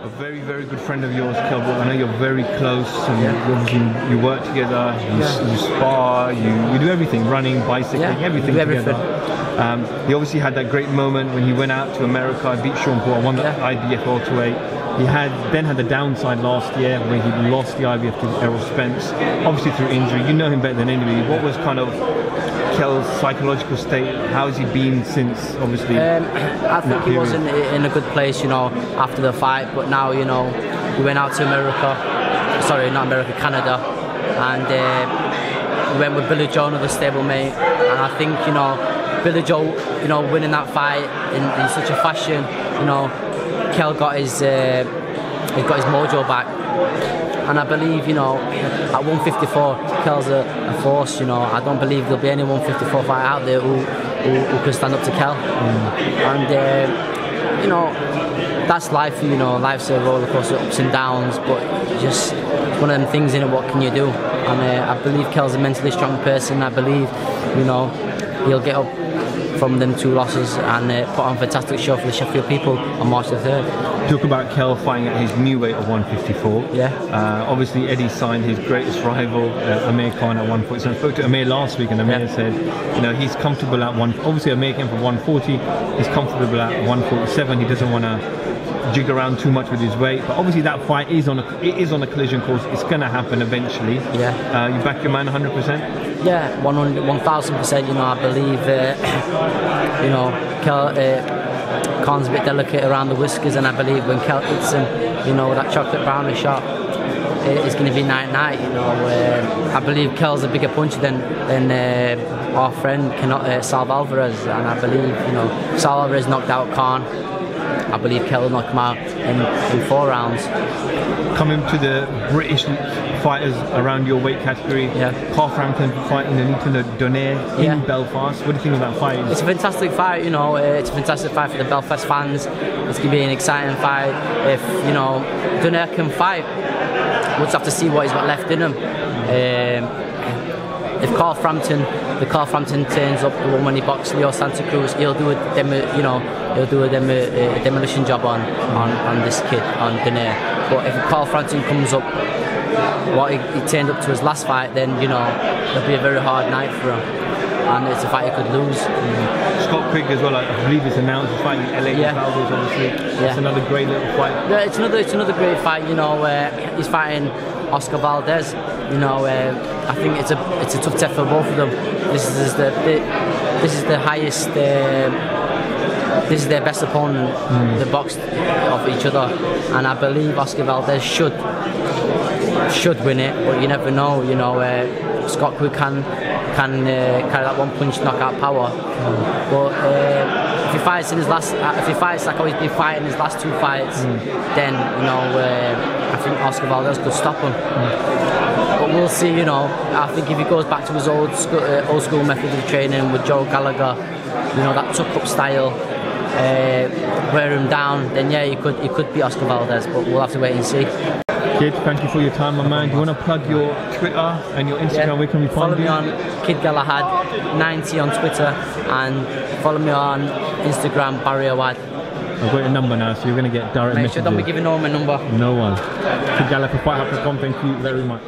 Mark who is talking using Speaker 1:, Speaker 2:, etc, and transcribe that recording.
Speaker 1: a very, very good friend of yours, Kell Brook. I know you're very close, and you work together, you spar, you do everything, running, bicycling, everything together. He obviously had that great moment when he went out to America, beat Sean Paul, won the IBF welterweight. He then had the downside last year when he lost the IBF to Errol Spence, obviously through injury. You know him better than anybody. What was kind of Kell's psychological state? How has he been since, obviously?
Speaker 2: I think he wasn't in a good place, you know, after the fight. But now, you know, we went out to America. Sorry, not America, Canada, and we went with Billy Joe, another stablemate. And I think, you know, Billy Joe, you know, winning that fight in such a fashion, you know, Kell got his mojo back, and I believe, you know, at 154, Kell's a force. You know, I don't believe there'll be any 154 fighter out there who can stand up to Kell. And you know, that's life. You know, life's a roller coaster, ups and downs, but just one of them things. In it, what can you do? And I believe Kell's a mentally strong person. I believe, you know, he'll get up from them 2 losses and put on a fantastic show for the Sheffield people on March the 3rd.
Speaker 1: Talk about Kell fighting at his new weight of 154.
Speaker 2: Yeah.
Speaker 1: Obviously, Eddie signed his greatest rival, Amir Khan, at 147. I spoke to Amir last week, and Amir said, you know, he's comfortable at obviously Amir came from 140. He's comfortable at 147. He doesn't want to jig around too much with his weight, but obviously that fight is on a collision course. It's going to happen eventually.
Speaker 2: Yeah.
Speaker 1: You back your man 100%?
Speaker 2: Yeah, 1000%. You know, I believe you know, Khan's a bit delicate around the whiskers, and I believe when Kell hits him, you know, that Chocloate Brownie shot, it's going to be night-night. You know, I believe Kell's a bigger puncher than our friend Sal Alvarez, and I believe, you know, Sal Alvarez knocked out Khan. I believe Kell will knock him out in 4 rounds.
Speaker 1: Coming to the British fighters around your weight category, Carl Frampton fighting Anita Donaire in Belfast. What do you think of that fight?
Speaker 2: It's a fantastic fight, you know. It's a fantastic fight for the Belfast fans. It's going to be an exciting fight. If, you know, Donaire can fight, we'll just have to see what he's got left in him. If Carl Frampton turns up, the one when he boxed Leo Santa Cruz, he'll do a demolition job on this kid, on Donaire. But if Carl Frampton comes up what he turned up to his last fight, then, you know, it'll be a very hard night for him, and it's a fight he could lose.
Speaker 1: Scott Quigg as well, I believe it's announced, he's fighting LA Valdez, obviously. It's another great little fight.
Speaker 2: Yeah, it's another great fight, you know. He's fighting Oscar Valdez. You know, I think it's a tough test for both of them. This is the highest. This is their best opponent, the box of each other, and I believe Oscar Valdez should win it, but you never know. You know, Scott Quigg can carry that one punch knockout power, but if he fights like how he's been fighting his last 2 fights, then, you know, I think Oscar Valdez could stop him. But we'll see. You know, I think if he goes back to his old school method of training with Joe Gallagher, you know, that tuck-up style, wear him down, then yeah, he could beat Oscar Valdez, but we'll have to wait and see.
Speaker 1: Kid, thank you for your time, my man. Do you want to plug your Twitter and your Instagram? Where can we find you?
Speaker 2: Follow me on Kid Galahad 90 on Twitter, and follow me on Instagram, Barry Awad.
Speaker 1: I've got your number now, so you're going to get direct messages.
Speaker 2: Make sure don't be giving no one my number.
Speaker 1: No one. Kid Galahad for FightHype.com. Thank you very much.